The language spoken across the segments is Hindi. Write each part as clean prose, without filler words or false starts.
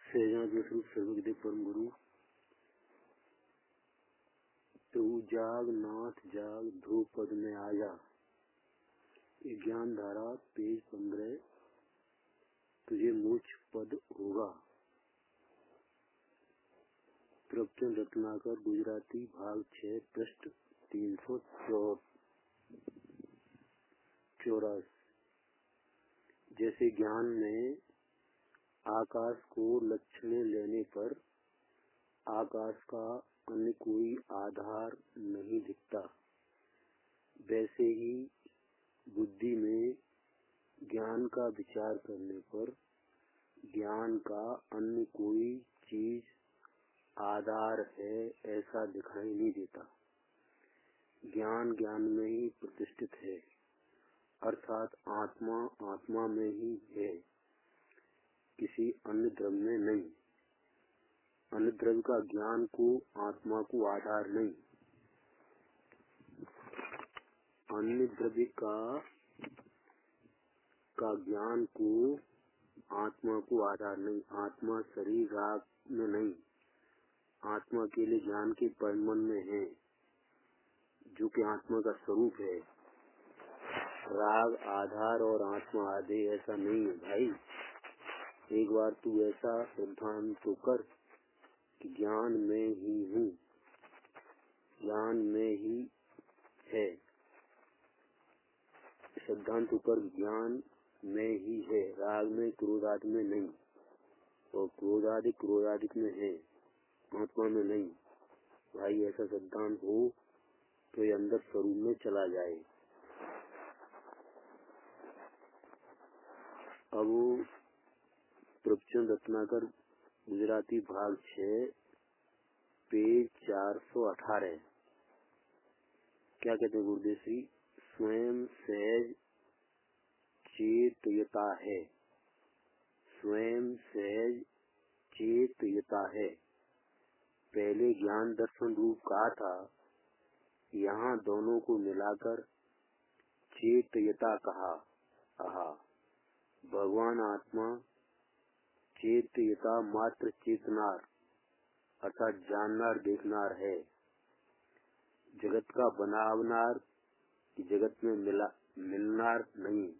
सहजानंद स्वरूप सर्वज्ञ परम गुरु। तू जाग नाथ जाग ध्रुव पद में आजा। ज्ञान धारा पेज 15। तुझे मोक्ष पद होगा। प्रवचन रत्नाकर गुजराती भाग 6 पृष्ठ 384। जैसे ज्ञान में आकाश को लक्ष्य में लेने पर आकाश का अन्य कोई आधार नहीं दिखता, वैसे ही बुद्धि में ज्ञान का विचार करने पर ज्ञान का अन्य कोई चीज आधार है ऐसा दिखाई नहीं देता। ज्ञान ज्ञान में ही प्रतिष्ठित है, अर्थात आत्मा आत्मा में ही है, किसी अन्य द्रव्य में नहीं। अन्य द्रव्य का ज्ञान को आत्मा को आधार नहीं। अन्य द्रव्य का ज्ञान को आत्मा को आधार नहीं। आत्मा शरीर राग में नहीं, आत्मा के लिए ज्ञान के परिमल में है, जो कि आत्मा का स्वरूप है। राग आधार और आत्मा आधे ऐसा नहीं है भाई। एक बार तू ऐसा सिद्धांत तो कर कि ज्ञान में ही हूँ, ज्ञान में ही है। सिद्धांत कर ज्ञान में ही है, राग में क्रोधादि में नहीं, और क्रोधादिक में है, आत्मा में नहीं। भाई ऐसा सिद्धांत हो तो ये अंदर स्वरूप में चला जाए। अब प्रवचन रत्नाकर गुजराती भाग 6 पेज 418। क्या कहते हैं गुरुदेव श्री? स्वयं सहज चेतयता है। स्वयं सहज चेतयता है। पहले ज्ञान दर्शन रूप कहा था, यहाँ दोनों को मिलाकर चेतयता कहा। भगवान आत्मा चेतयता मात्र चेतनार अर्थात जाननार देखनार है। जगत का बनावनार कि जगत में मिलनार नहीं।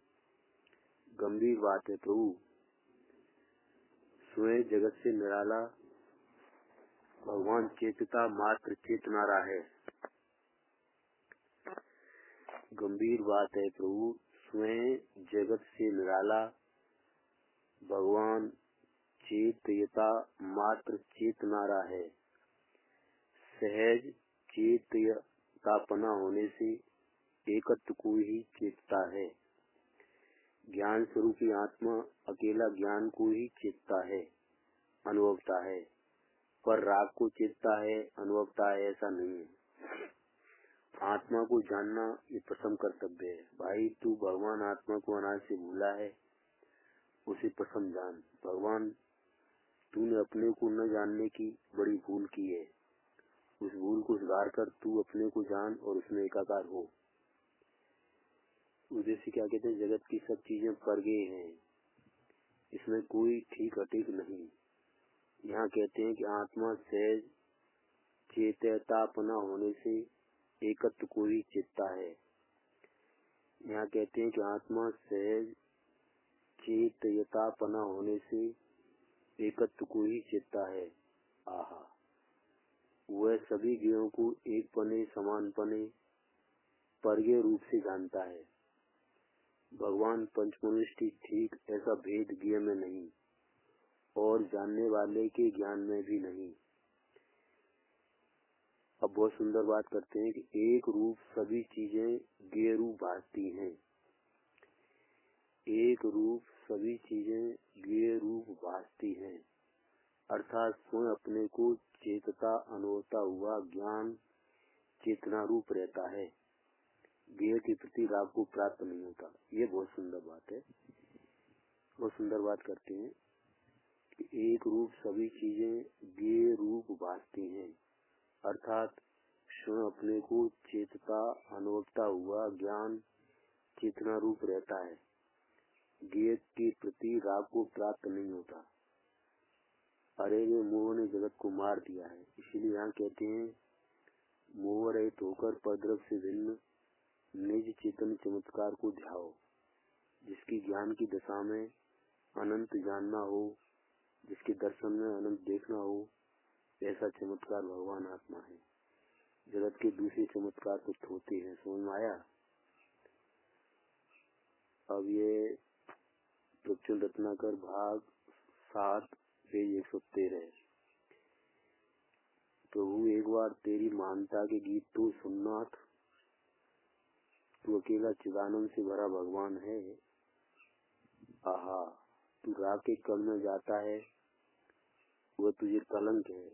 गंभीर बात है प्रभु। स्वयं जगत से निराला भगवान चेतता मात्र चेतनारा है। गंभीर बात है प्रभु। स्वयं जगत से निराला भगवान चेतयता मात्र चेतनारा है। सहज चेतयतापना होने से एकत्व को ही चेतता है। ज्ञान स्वरूपी आत्मा अकेला ज्ञान को ही चेतता है, अनुभवता है, पर राग को चेतता है, अनुभवता है ऐसा नहीं है। आत्मा को जानना ये प्रथम कर्तव्य है। भाई तू भगवान आत्मा को अनादि से भूला है, उसे प्रथम जान। भगवान तूने अपने को न जानने की बड़ी भूल की है। उस भूल को सुधार कर तू अपने को जान और उसमें एकाकार हो। उद्देश्य क्या कहते हैं? जगत की सब चीजें परगे हैं, इसमें कोई ठीक अटीक नहीं। यहाँ कहते हैं कि आत्मा सहज चेतयतापना होने से एकत्व को ही चेतता है। यहाँ कहते हैं कि आत्मा सहज चेतयतापना होने से एकत्व को ही चेतता है। वह सभी ज्ञों को एक पने समान पने परगे रूप से जानता है। भगवान पंचमनुष्टि ठीक ऐसा भेद ज्ञ में नहीं और जानने वाले के ज्ञान में भी नहीं। अब बहुत सुंदर बात करते हैं कि एक रूप सभी चीजें ज्ञ रूप भासती हैं। एक रूप सभी चीजें ज्ञ रूप भासती हैं, अर्थात स्वयं अपने को चेतता अनुभवता हुआ ज्ञान चेतना रूप रहता है। ज्ञ के प्रति राग को प्राप्त नहीं होता। ये बहुत सुंदर बात है। बहुत सुंदर बात करते हैं कि एक रूप सभी चीजें ज्ञ रूप भासती हैं, अर्थात स्वयं अपने को चेतता अनुभवता हुआ ज्ञान चेतना रूप रहता है। ज्ञ के प्रति राग को प्राप्त नहीं होता। अरे रे मोह ने जगत को मार दिया है। इसीलिए यहाँ कहते हैं मोह रहित होकर परद्रव्य से भिन्न निज चेतन चमत्कार को ध्याओ। जिसकी ज्ञान की दशा में अनंत जानना हो, जिसके दर्शन में अनंत देखना हो, ऐसा चमत्कार भगवान आत्मा है। जगत के दूसरे चमत्कार तो होते हैं। समझ में आया? अब ये प्रचुर रत्नाकर भाग 7 पेज 113। प्रभु एक बार तेरी मानता के गीत तो सुननाथ, तू अकेला चिदानंद से भरा भगवान है। आहा, तू राग के कण में जाता है, वह तुझे कलंक है।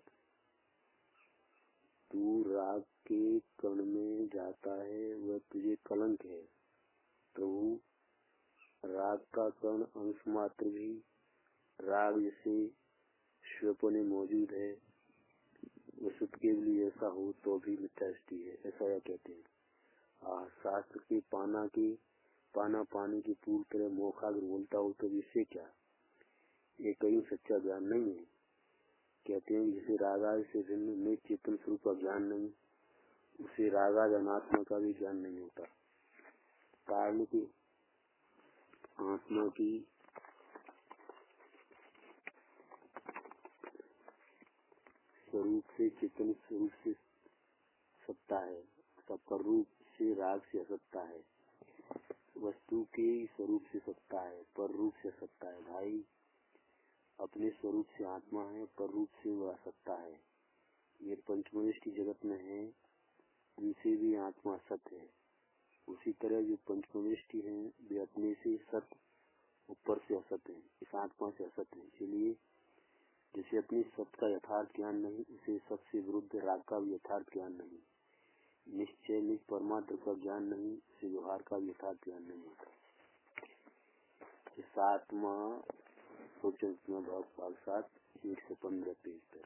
तू राग के कण में जाता है, वह तुझे कलंक है। प्रभु राग का कण अंश मात्र भी राग जैसे श्वप में मौजूद है, वह शुद्ध केवली ऐसा हो तो भी मिथ्यादृष्टि है। ऐसा या कहते हैं। शास्त्र के पाना पानी की पूरी तरह मोखाग्र बोलता हो तो इससे क्या, ये कहीं सच्चा ज्ञान नहीं है। कहते हैं जिसे रागाज से भिन्न में चेतन स्वरूप का ज्ञान नहीं, उसे रागाज अनात्मा का भी ज्ञान नहीं होता। कारण की आत्मा की स्वरूप से चेतन स्वरूप से सत्ता है, पर रूप से राग से असत्ता है। वस्तु के स्वरूप से सत्ता है, पर रूप से सत्ता है। भाई अपने स्वरूप से आत्मा है, पर रूप से वह असत्ता है। ये पंचमनिष्ठ जगत में है, उनसे भी आत्मा सत्य है। उसी तरह जो पंचमनिष्ठ हैं वे अपने से सत्य, ऊपर से असत्य है, इस आत्मा से असत्य है। इसलिए जिसे अपनी सत्य का यथार्थ ज्ञान नहीं, उसे सत्य से विरुद्ध राग का भी यथार्थ ज्ञान नहीं। निश्चय निज परमात्मा का ज्ञान नहीं, उसे व्यवहार का भी यथार्थ ज्ञान नहीं होता। इस आत्मा सोचन भाग 7 115 पेज पर।